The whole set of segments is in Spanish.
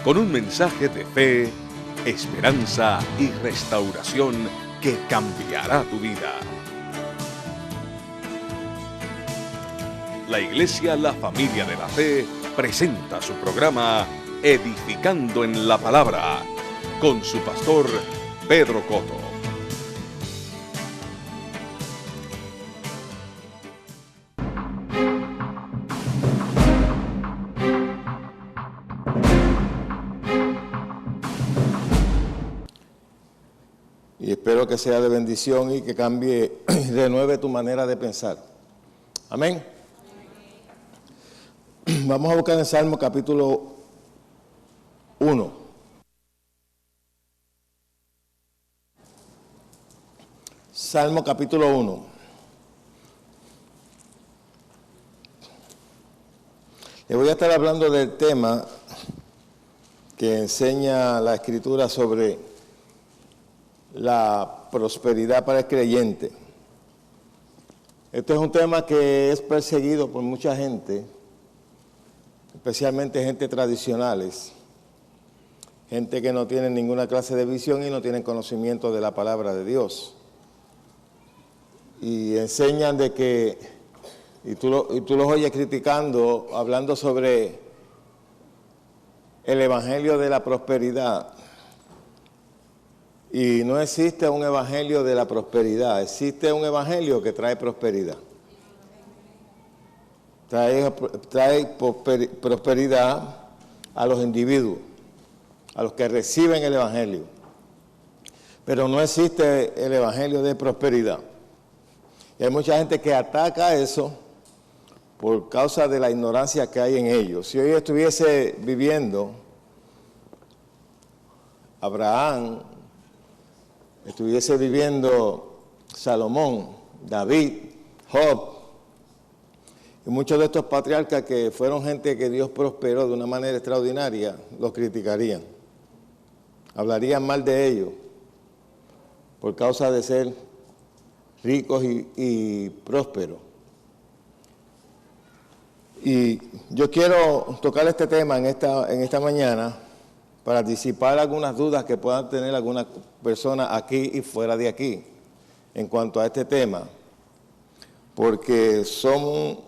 Con un mensaje de fe, esperanza y restauración que cambiará tu vida. La Iglesia La Familia de la Fe presenta su programa Edificando en la Palabra con su pastor Pedro Coto. Y espero que sea de bendición y que cambie y renueve tu manera de pensar. Amén. Vamos a buscar en Salmo capítulo 1. Salmo capítulo 1. Le voy a estar hablando del tema que enseña la Escritura sobre la prosperidad para el creyente. Este es un tema que es perseguido por mucha gente, especialmente gente tradicionales, gente que no tiene ninguna clase de visión y no tienen conocimiento de la palabra de Dios. Y enseñan de que, y tú los oyes criticando, hablando sobre el evangelio de la prosperidad. Y no existe un evangelio de la prosperidad, existe un evangelio que trae prosperidad. Trae prosperidad a los individuos, a los que reciben el evangelio. Pero no existe el evangelio de prosperidad. Y hay mucha gente que ataca eso por causa de la ignorancia que hay en ellos. Si hoy estuviese viviendo Abraham, estuviese viviendo Salomón, David, Job, y muchos de estos patriarcas que fueron gente que Dios prosperó de una manera extraordinaria, los criticarían. Hablarían mal de ellos por causa de ser ricos y prósperos. Y yo quiero tocar este tema en esta mañana para disipar algunas dudas que puedan tener algunas personas aquí y fuera de aquí en cuanto a este tema, porque son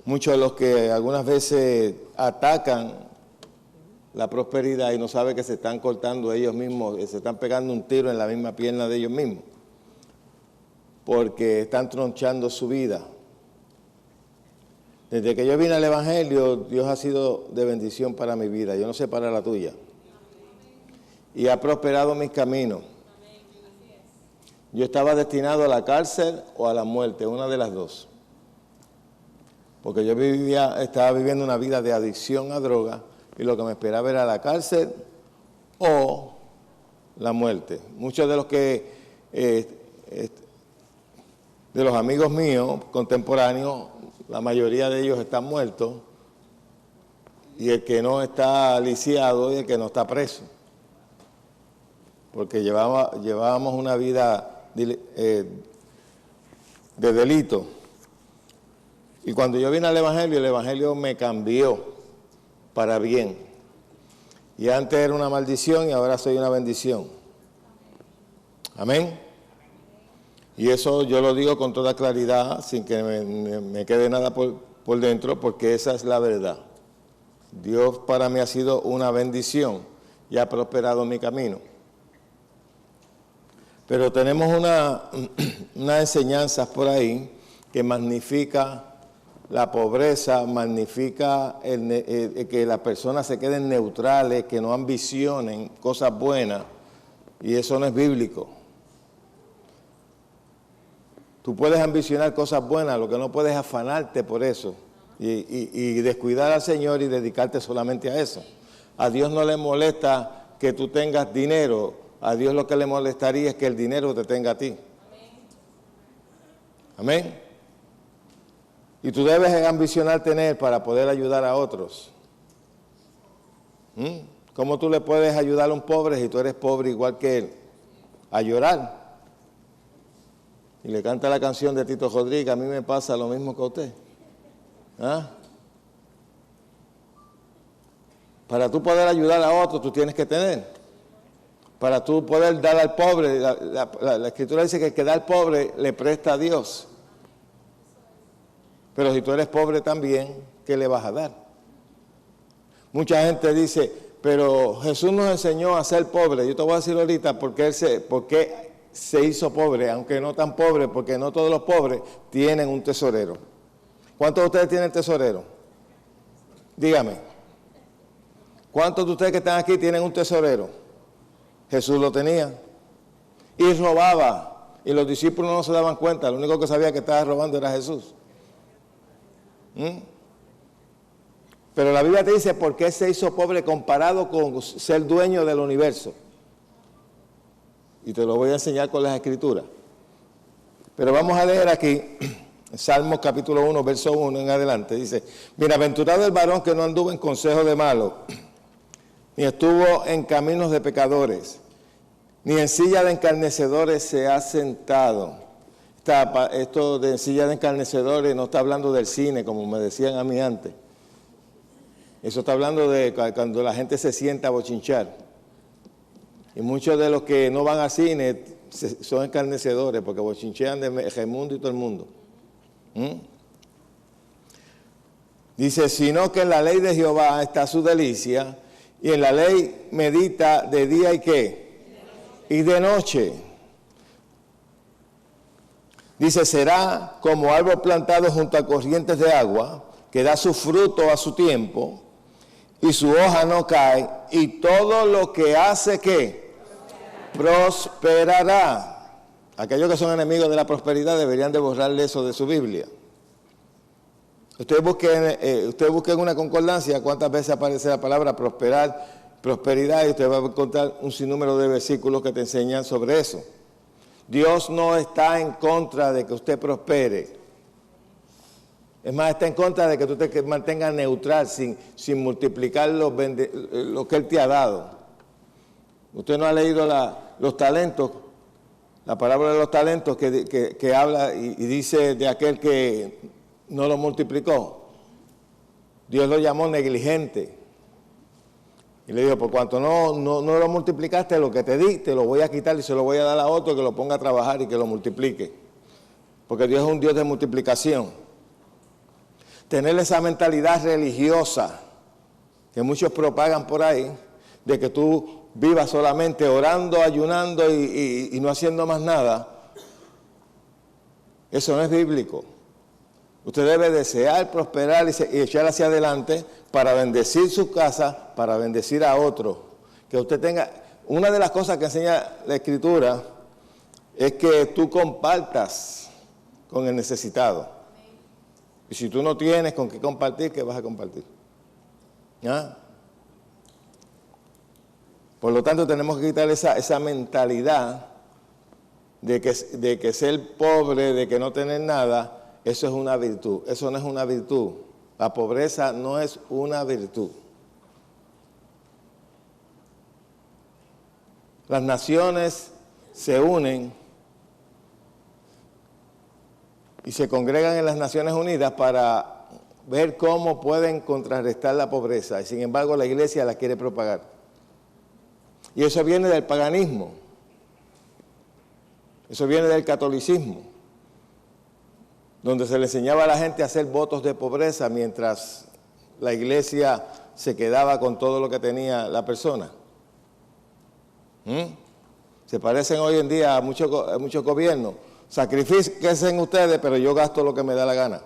muchos de los que algunas veces atacan la prosperidad y no saben que se están cortando ellos mismos, se están pegando un tiro en la misma pierna de ellos mismos, porque están tronchando su vida. Desde que yo vine al Evangelio, Dios ha sido de bendición para mi vida. Yo no sé para la tuya. Y ha prosperado mis caminos. Yo estaba destinado a la cárcel o a la muerte, una de las dos. Porque yo estaba viviendo una vida de adicción a droga y lo que me esperaba era la cárcel o la muerte. Muchos de los de los amigos míos contemporáneos, la mayoría de ellos están muertos, y el que no está lisiado y el que no está preso. Porque llevábamos una vida de delito. Y cuando yo vine al Evangelio, el Evangelio me cambió para bien. Y antes era una maldición y ahora soy una bendición. Amén. Y eso yo lo digo con toda claridad, sin que me quede nada por dentro, porque esa es la verdad. Dios para mí ha sido una bendición y ha prosperado mi camino. Pero tenemos unas enseñanzas por ahí que magnifica la pobreza, magnifica que las personas se queden neutrales, que no ambicionen cosas buenas, y eso no es bíblico. Tú puedes ambicionar cosas buenas, lo que no puedes es afanarte por eso y descuidar al Señor y dedicarte solamente a eso. A Dios no le molesta que tú tengas dinero, a Dios lo que le molestaría es que el dinero te tenga a ti. Amén. Y tú debes ambicionar tener para poder ayudar a otros. ¿Cómo tú le puedes ayudar a un pobre si tú eres pobre igual que él? A llorar. y le canta la canción de Tito Rodríguez, a mí me pasa lo mismo que a usted. ¿Ah? Para tú poder ayudar a otro, tú tienes que tener. Para tú poder dar al pobre, la Escritura dice que el que da al pobre le presta a Dios. Pero si tú eres pobre también, ¿qué le vas a dar? Mucha gente dice, pero Jesús nos enseñó a ser pobre. Yo te voy a decir ahorita por qué se hizo pobre, aunque no tan pobre, porque no todos los pobres tienen un tesorero. ¿Cuántos de ustedes tienen tesorero? Dígame. ¿Cuántos de ustedes que están aquí tienen un tesorero? Jesús lo tenía. Y robaba. Y los discípulos no se daban cuenta. Lo único que sabía que estaba robando era Jesús. Pero la Biblia te dice por qué se hizo pobre comparado con ser dueño del universo. Y te lo voy a enseñar con las Escrituras. Pero vamos a leer aquí, Salmos capítulo 1, verso 1 en adelante. Dice, bienaventurado el varón que no anduvo en consejo de malos, ni estuvo en caminos de pecadores, ni en silla de escarnecedores se ha sentado. Esto de silla de escarnecedores no está hablando del cine, como me decían a mí antes. Eso está hablando de cuando la gente se sienta a bochinchar. Y muchos de los que no van al cine son escarnecedores, porque bochinchean de el mundo y todo el mundo. Dice, sino que en la ley de Jehová está su delicia, y en la ley medita de día y ¿qué? Y de noche. Dice, será como árbol plantado junto a corrientes de agua, que da su fruto a su tiempo, y su hoja no cae, y todo lo que hace, ¿qué? Prosperará. Aquellos que son enemigos de la prosperidad deberían de borrarle eso de su Biblia. Usted busque en una concordancia cuántas veces aparece la palabra prosperar, prosperidad, y usted va a encontrar un sinnúmero de versículos que te enseñan sobre eso. Dios no está en contra de que usted prospere. Es más, está en contra de que tú te mantengas neutral sin multiplicar lo que Él te ha dado. Usted no ha leído los talentos, la palabra de los talentos que habla y dice de aquel que no lo multiplicó. Dios lo llamó negligente. Y le dijo, por cuanto no lo multiplicaste, lo que te di, te lo voy a quitar y se lo voy a dar a otro que lo ponga a trabajar y que lo multiplique. Porque Dios es un Dios de multiplicación. Tener esa mentalidad religiosa que muchos propagan por ahí, de que tú vivas solamente orando, ayunando y no haciendo más nada, eso no es bíblico. Usted debe desear prosperar y echar hacia adelante para bendecir su casa, para bendecir a otros. Que usted tenga, una de las cosas que enseña la Escritura es que tú compartas con el necesitado. Y si tú no tienes con qué compartir, ¿qué vas a compartir? ¿Ah? Por lo tanto, tenemos que quitar esa mentalidad de que ser pobre, de que no tener nada, eso es una virtud. Eso no es una virtud. La pobreza no es una virtud. Las naciones se unen y se congregan en las Naciones Unidas para ver cómo pueden contrarrestar la pobreza. Y sin embargo, la iglesia la quiere propagar. Y eso viene del paganismo. Eso viene del catolicismo, donde se le enseñaba a la gente a hacer votos de pobreza mientras la iglesia se quedaba con todo lo que tenía la persona. Se parecen hoy en día a muchos gobiernos. Sacrifíquense ustedes, pero yo gasto lo que me da la gana.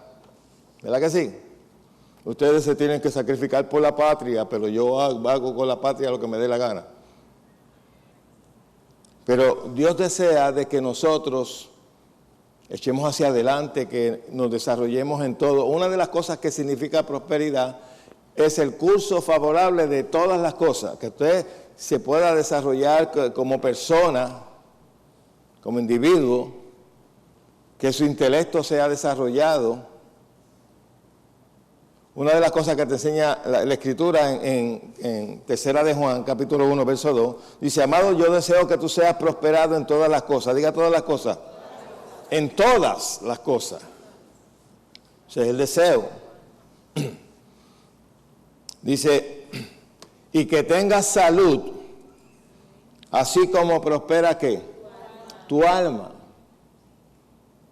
¿Verdad que sí? Ustedes se tienen que sacrificar por la patria, pero yo hago con la patria lo que me dé la gana. Pero Dios desea de que nosotros echemos hacia adelante, que nos desarrollemos en todo. Una de las cosas que significa prosperidad es el curso favorable de todas las cosas, que usted se pueda desarrollar como persona, como individuo, que su intelecto sea desarrollado. Una de las cosas que te enseña la Escritura en Tercera de Juan, capítulo 1, verso 2, dice, amado, yo deseo que tú seas prosperado en todas las cosas. Diga todas las cosas. en todas las cosas. Ese es el deseo. Dice, y que tengas salud, así como prospera ¿qué? Tu alma.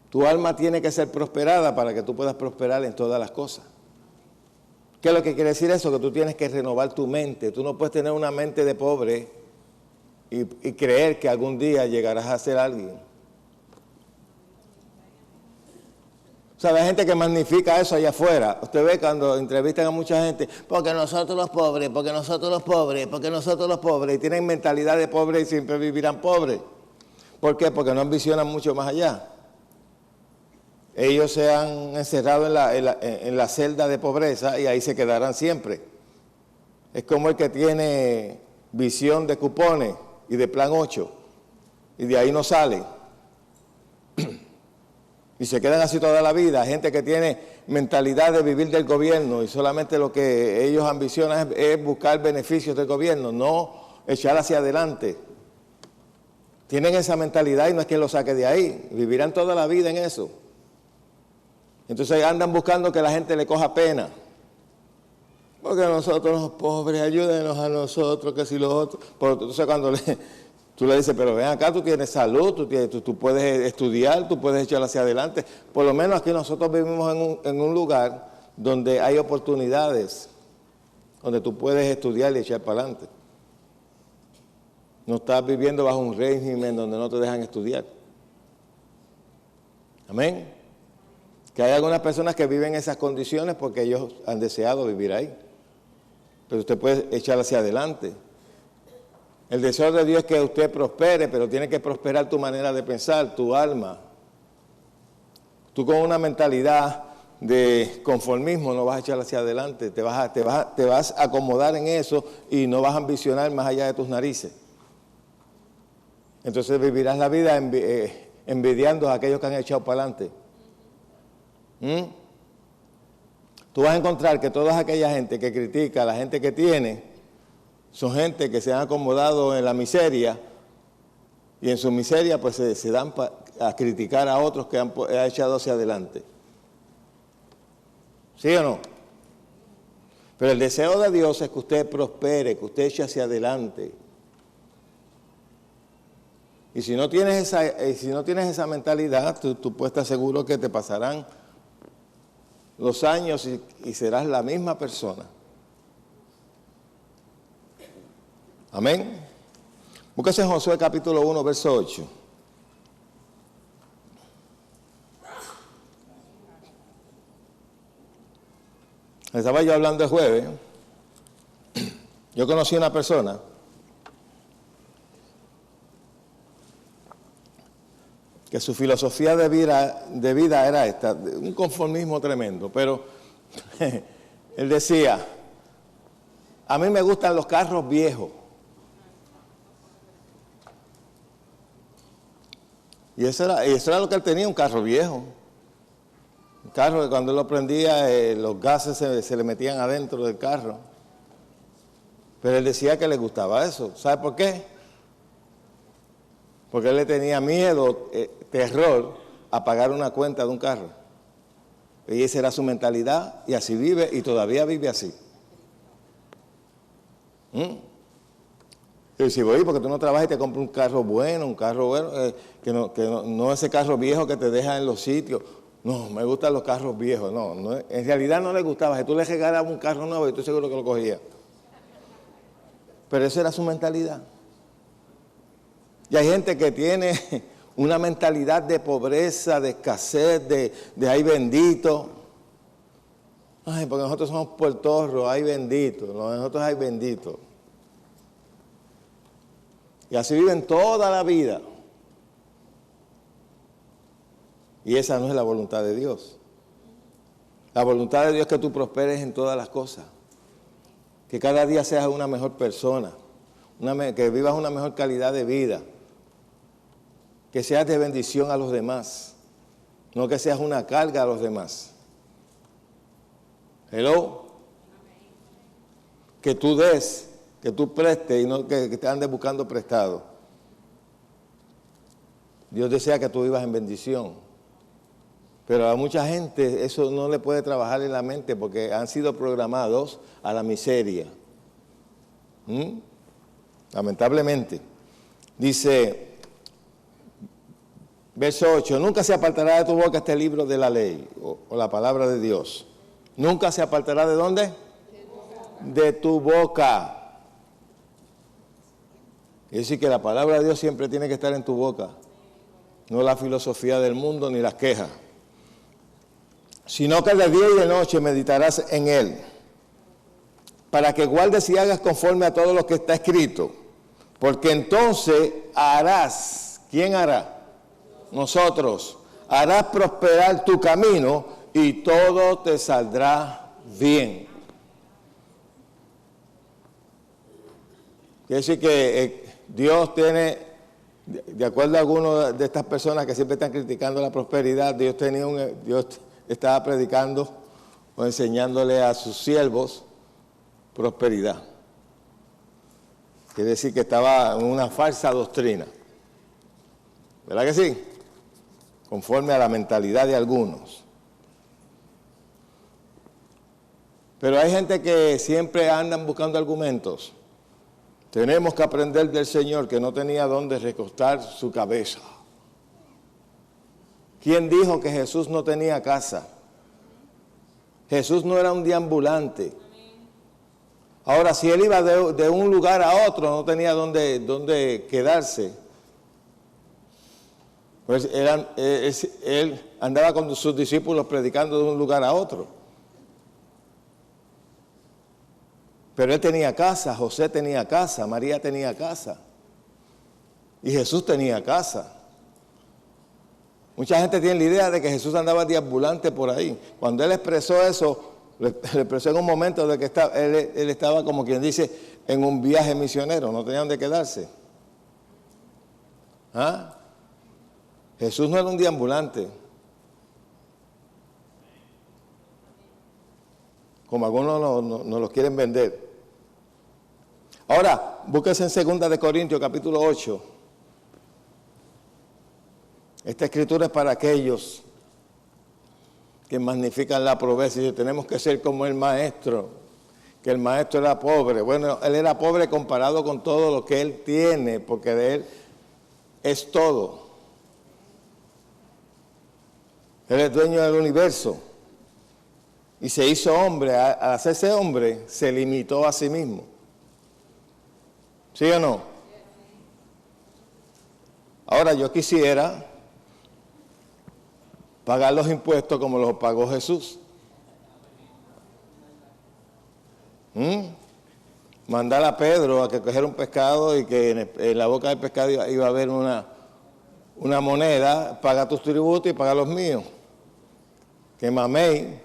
Tu alma tiene que ser prosperada para que tú puedas prosperar en todas las cosas. ¿Qué es lo que quiere decir eso? Que tú tienes que renovar tu mente. Tú no puedes tener una mente de pobre y creer que algún día llegarás a ser alguien. O sea, hay gente que magnifica eso allá afuera. Usted ve cuando entrevistan a mucha gente, porque nosotros los pobres, porque nosotros los pobres, porque nosotros los pobres, y tienen mentalidad de pobre y siempre vivirán pobres. ¿Por qué? Porque no ambicionan mucho más allá. Ellos se han encerrado en la celda de pobreza y ahí se quedarán siempre. Es como el que tiene visión de cupones y de plan 8 y de ahí no sale. Y se quedan así toda la vida. Gente que tiene mentalidad de vivir del gobierno y solamente lo que ellos ambicionan es buscar beneficios del gobierno, no echar hacia adelante. Tienen esa mentalidad y no es que lo saque de ahí. Vivirán toda la vida en eso. Entonces andan buscando que la gente le coja pena. Porque nosotros los pobres, ayúdenos a nosotros, que si los otros. Pero entonces cuando tú le dices, pero ven acá, tú tienes salud, tú puedes estudiar, tú puedes echar hacia adelante. Por lo menos aquí nosotros vivimos en un lugar donde hay oportunidades, donde tú puedes estudiar y echar para adelante. No estás viviendo bajo un régimen donde no te dejan estudiar. Amén. Que hay algunas personas que viven en esas condiciones porque ellos han deseado vivir ahí. Pero usted puede echar hacia adelante. El deseo de Dios es que usted prospere, pero tiene que prosperar tu manera de pensar, tu alma. Tú con una mentalidad de conformismo no vas a echar hacia adelante, te vas a acomodar en eso y no vas a ambicionar más allá de tus narices. Entonces vivirás la vida envidiando a aquellos que han echado para adelante. Tú vas a encontrar que toda aquella gente que critica a la gente que tiene, son gente que se han acomodado en la miseria y en su miseria pues se dan a criticar a otros que han echado hacia adelante. ¿Sí o no? Pero el deseo de Dios es que usted prospere, que usted eche hacia adelante. Y si no tienes esa mentalidad, tú puedes estar seguro que te pasarán los años y serás la misma persona. Amén. Búsquese en Josué capítulo 1, verso 8. Estaba yo hablando el jueves. Yo conocí a una persona que su filosofía de vida era esta, un conformismo tremendo, pero él decía, a mí me gustan los carros viejos. Y eso era lo que él tenía, un carro viejo. Un carro que cuando él lo prendía, los gases se le metían adentro del carro. Pero él decía que le gustaba eso. ¿Sabe por qué? Porque él le tenía miedo, terror, a pagar una cuenta de un carro. Y esa era su mentalidad, y así vive, y todavía vive así. Y dice, oye, porque tú no trabajas y te compras un carro bueno, que no ese carro viejo que te deja en los sitios. No, me gustan los carros viejos. No, en realidad no le gustaba. Si tú le regalabas un carro nuevo, yo estoy seguro que lo cogía. Pero esa era su mentalidad. Y hay gente que tiene una mentalidad de pobreza, de escasez, de ay bendito. Ay, porque nosotros somos puertorros, ay bendito. Nosotros ay bendito. Y así viven toda la vida. Y esa no es la voluntad de Dios. La voluntad de Dios es que tú prosperes en todas las cosas. Que cada día seas una mejor persona. Que vivas una mejor calidad de vida. Que seas de bendición a los demás. No que seas una carga a los demás. Hello. Que tú des, que tú prestes y no que te andes buscando prestado. Dios desea que tú vivas en bendición. Pero a mucha gente eso no le puede trabajar en la mente porque han sido programados a la miseria. Lamentablemente. Dice, verso 8, nunca se apartará de tu boca este libro de la ley o la palabra de Dios. Nunca se apartará ¿de dónde? De tu boca. Es decir, que la palabra de Dios siempre tiene que estar en tu boca. No la filosofía del mundo ni las quejas. Sino que de día y de noche meditarás en él, para que guardes y hagas conforme a todo lo que está escrito. Porque entonces harás, ¿quién hará? Nosotros. Harás prosperar tu camino y todo te saldrá bien. Quiere decir que Dios tiene, de acuerdo a algunas de estas personas que siempre están criticando la prosperidad, Dios estaba predicando o enseñándole a sus siervos prosperidad. Quiere decir que estaba en una falsa doctrina. ¿Verdad que sí? Conforme a la mentalidad de algunos. Pero hay gente que siempre andan buscando argumentos. Tenemos que aprender del Señor que no tenía dónde recostar su cabeza. ¿Quién dijo que Jesús no tenía casa? Jesús no era un deambulante. Ahora, si él iba de un lugar a otro, no tenía dónde quedarse. Pues él andaba con sus discípulos predicando de un lugar a otro. Pero él tenía casa, José tenía casa, María tenía casa. Y Jesús tenía casa. Mucha gente tiene la idea de que Jesús andaba deambulante por ahí. Cuando él expresó eso, lo expresó en un momento de que él estaba, como quien dice, en un viaje misionero, no tenía dónde quedarse. ¿Ah? Jesús no era un deambulante, como algunos nos lo quieren vender. Ahora, búsquese en 2 Corintios capítulo 8. Esta escritura es para aquellos que magnifican la pobreza y dicen, tenemos que ser como el maestro, que el maestro era pobre. Bueno, él era pobre comparado con todo lo que él tiene, porque de él es todo. Él es dueño del universo y se hizo hombre. Al hacerse hombre, se limitó a sí mismo. ¿Sí o no? Ahora yo quisiera pagar los impuestos como los pagó Jesús. Mandar a Pedro a que cogiera un pescado y que en la boca del pescado iba a haber una moneda, paga tus tributos y paga los míos. Que mamey,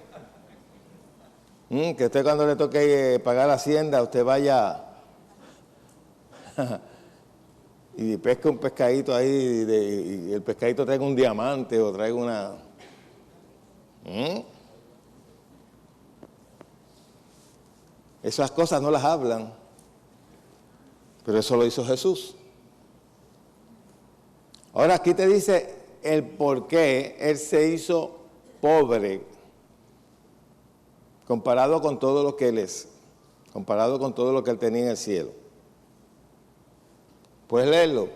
que usted cuando le toque pagar la hacienda, usted vaya y pesca un pescadito ahí y el pescadito traiga un diamante o traiga una... Esas cosas no las hablan, pero eso lo hizo Jesús. Ahora aquí te dice el por qué Él se hizo pobre comparado con todo lo que Él es, comparado con todo lo que Él tenía en el cielo. ¿Puedes leerlo?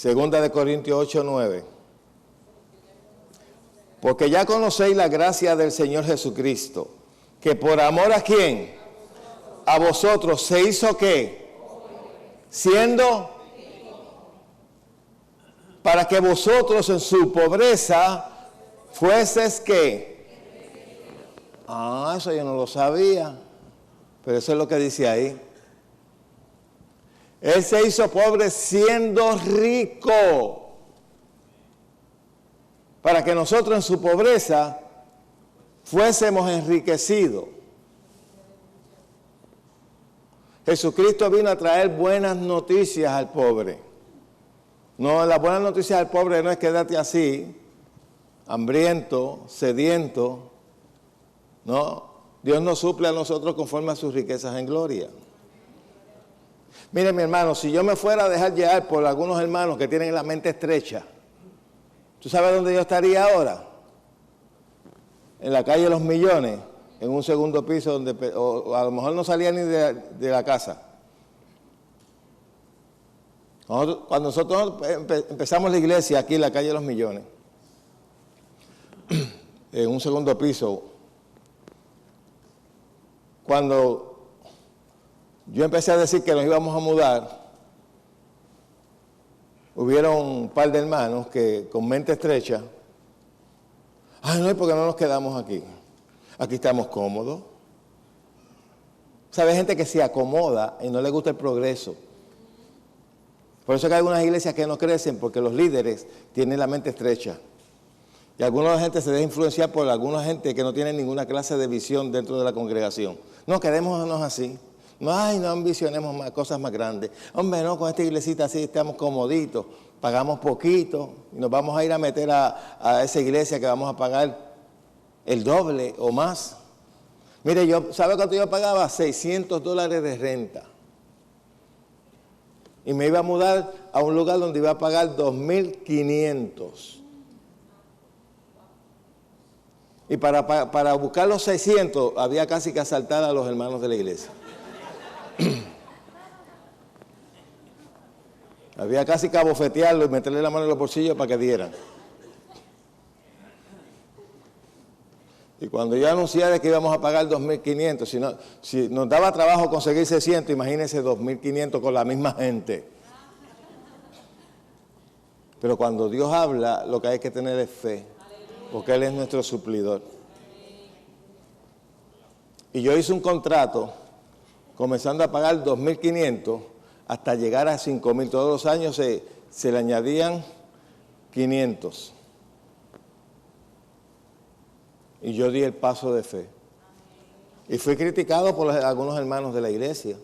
2 Corintios 8, 9. Porque ya conocéis la gracia del Señor Jesucristo, que por amor ¿a quién? A vosotros se hizo ¿qué? Siendo para que vosotros en su pobreza fueses ¿qué? Eso yo no lo sabía, pero eso es lo que dice ahí. Él se hizo pobre siendo rico, para que nosotros en su pobreza fuésemos enriquecidos. Jesucristo vino a traer buenas noticias al pobre. No, las buenas noticias al pobre no es quedarte así, hambriento, sediento. No, Dios nos suple a nosotros conforme a sus riquezas en gloria. Mire, mi hermano, si yo me fuera a dejar llevar por algunos hermanos que tienen la mente estrecha, ¿tú sabes dónde yo estaría ahora? En la calle Los Millones, en un segundo piso, donde o a lo mejor no salía ni de la casa. Cuando nosotros empezamos la iglesia aquí en la calle Los Millones, en un segundo piso, cuando yo empecé a decir que nos íbamos a mudar, hubieron un par de hermanos que con mente estrecha, ay, no, ¿y por qué no nos quedamos aquí? Aquí estamos cómodos. ¿Sabe? Gente que se acomoda y no le gusta el progreso. Por eso que hay algunas iglesias que no crecen, porque los líderes tienen la mente estrecha. Y alguna gente se deja influenciar por alguna gente que no tiene ninguna clase de visión dentro de la congregación. No, quedémonos así. No, ay, no ambicionemos más, cosas más grandes. Hombre, no, con esta iglesita así estamos comoditos, pagamos poquito y nos vamos a ir a meter a esa iglesia que vamos a pagar el doble o más. Mire, ¿sabe cuánto yo pagaba? $600 de renta. Y me iba a mudar a un lugar donde iba a pagar 2.500. Y para buscar los 600 había casi que asaltar a los hermanos de la iglesia. Había casi que abofetearlo y meterle la mano en los bolsillos para que dieran. Y cuando yo anuncié de que íbamos a pagar 2.500, si nos daba trabajo conseguir 600, imagínense 2.500 con la misma gente. Pero cuando Dios habla, lo que hay que tener es fe, porque Él es nuestro suplidor. Y yo hice un contrato comenzando a pagar 2.500 hasta llegar a 5.000. Todos los años se le añadían 500. Y yo di el paso de fe. Y fui criticado por algunos hermanos de la iglesia,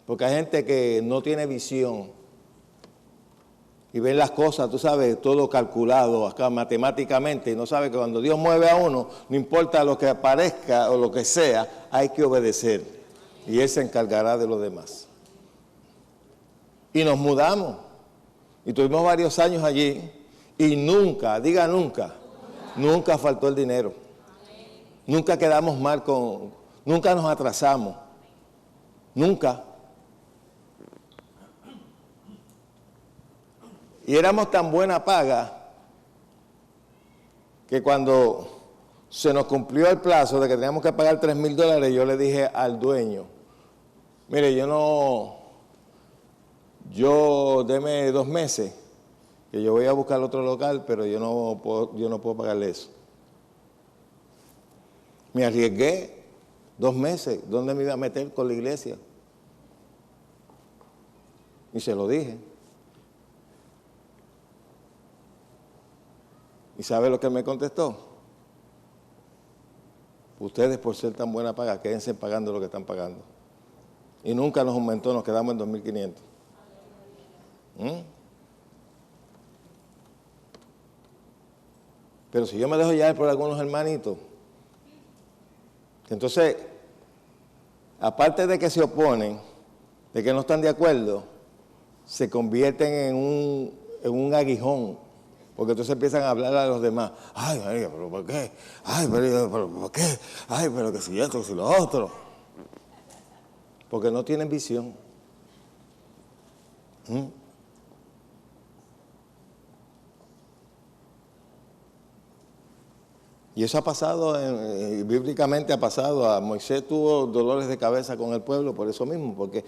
porque hay gente que no tiene visión y ven las cosas, tú sabes, todo calculado acá matemáticamente, y no sabe que cuando Dios mueve a uno, no importa lo que aparezca o lo que sea, hay que obedecer. Y Él se encargará de lo demás. Y nos mudamos. Y tuvimos varios años allí. Y nunca, diga nunca, nunca faltó el dinero. Nunca quedamos mal nunca nos atrasamos. Nunca. Y éramos tan buena paga que cuando se nos cumplió el plazo de que teníamos que pagar $3,000, yo le dije al dueño, mire, deme 2 meses, que yo voy a buscar otro local, pero yo no puedo pagarle eso. Me arriesgué 2 meses, ¿dónde me iba a meter con la iglesia? Y se lo dije. ¿Y sabe lo que me contestó? Ustedes, por ser tan buena paga, quédense pagando lo que están pagando. Y nunca nos aumentó, nos quedamos en 2.500. Pero si yo me dejo llevar por algunos hermanitos, entonces, aparte de que se oponen, de que no están de acuerdo, se convierten en un aguijón. Porque entonces empiezan a hablar a los demás. Ay, María, ¿pero por qué? Ay, pero ¿por qué? Ay, pero que si esto, que si lo otro. Porque no tienen visión. Y eso ha pasado, bíblicamente ha pasado. Moisés tuvo dolores de cabeza con el pueblo por eso mismo, porque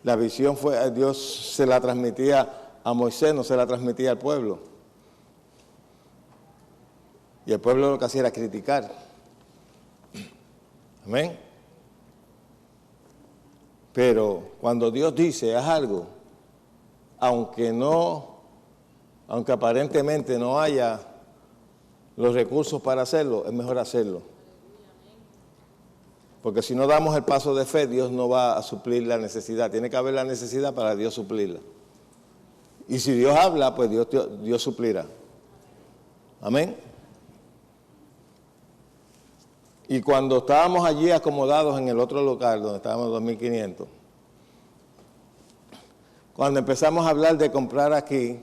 la visión fue, Dios se la transmitía a Moisés, no se la transmitía al pueblo. Y el pueblo lo que hacía era criticar. Amén. Pero cuando Dios dice, haz algo, aunque aparentemente no haya los recursos para hacerlo, es mejor hacerlo. Porque si no damos el paso de fe, Dios no va a suplir la necesidad. Tiene que haber la necesidad para Dios suplirla. Y si Dios habla, pues Dios suplirá. Amén. Y cuando estábamos allí acomodados en el otro local, donde estábamos 2.500, cuando empezamos a hablar de comprar aquí,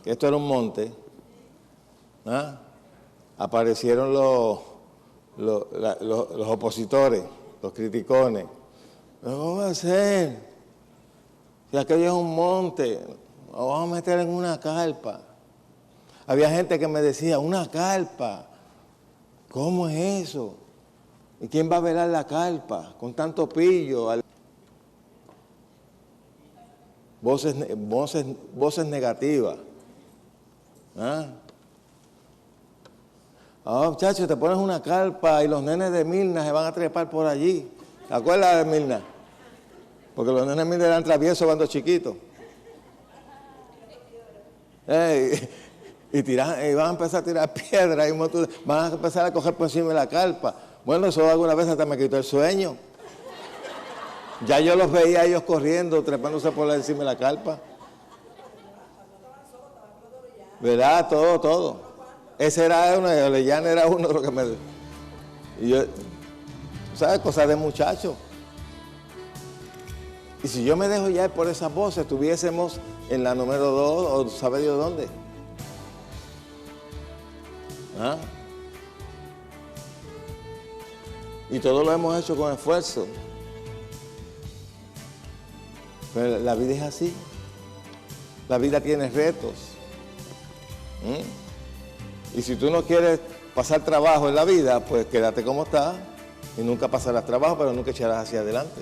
que esto era un monte, ¿ah? Aparecieron los opositores, los criticones. ¿Cómo va a ser? Si aquello es un monte, lo vamos a meter en una carpa. Había gente que me decía, una carpa, ¿cómo es eso? ¿Y quién va a velar la carpa con tanto pillo? Voces negativas. ¿Ah? Muchachos, te pones una carpa y los nenes de Mirna se van a trepar por allí. ¿Te acuerdas de Mirna? Porque los nenes de Mirna eran traviesos cuando chiquitos. Y van a empezar a tirar piedras y van a empezar a coger por encima de la carpa. Bueno, eso alguna vez hasta me quitó el sueño. Ya yo los veía ellos corriendo, trepándose por encima de la carpa. ¿Verdad? Todo. Ese era uno, el Orellana era uno de los que me... Y yo, ¿sabes? Cosas de muchacho. Y si yo me dejo ya por esas voces, estuviésemos en la número 2, o ¿sabe Dios dónde? ¿Ah? Y todo lo hemos hecho con esfuerzo. Pero la vida es así. La vida tiene retos. Y si tú no quieres pasar trabajo en la vida, pues quédate como estás y nunca pasarás trabajo, pero nunca echarás hacia adelante.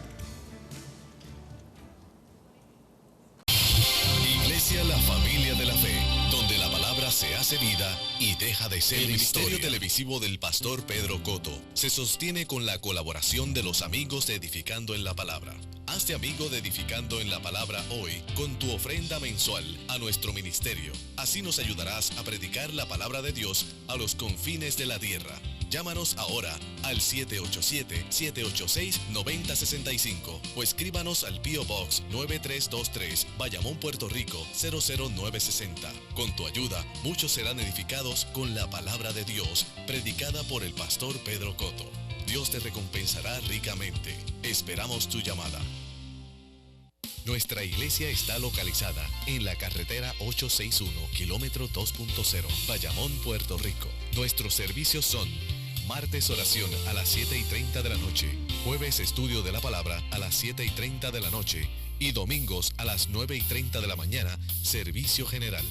Iglesia La Familia de la Fe, donde la palabra se hace vida y deja de ser historia. El ministerio televisivo del pastor Pedro Coto se sostiene con la colaboración de los amigos de Edificando en la Palabra. Hazte amigo de Edificando en la Palabra hoy con tu ofrenda mensual a nuestro ministerio. Así nos ayudarás a predicar la palabra de Dios a los confines de la tierra. Llámanos ahora al 787-786-9065 o escríbanos al P.O. Box 9323, Bayamón, Puerto Rico 00960. Con tu ayuda, muchos serán edificados con la palabra de Dios, predicada por el pastor Pedro Coto. Dios te recompensará ricamente. Esperamos tu llamada. Nuestra iglesia está localizada en la carretera 861, kilómetro 2.0, Bayamón, Puerto Rico. Nuestros servicios son: martes oración a las 7:30 de la noche, jueves estudio de la palabra a las 7:30 de la noche y domingos a las 9:30 de la mañana, servicio general.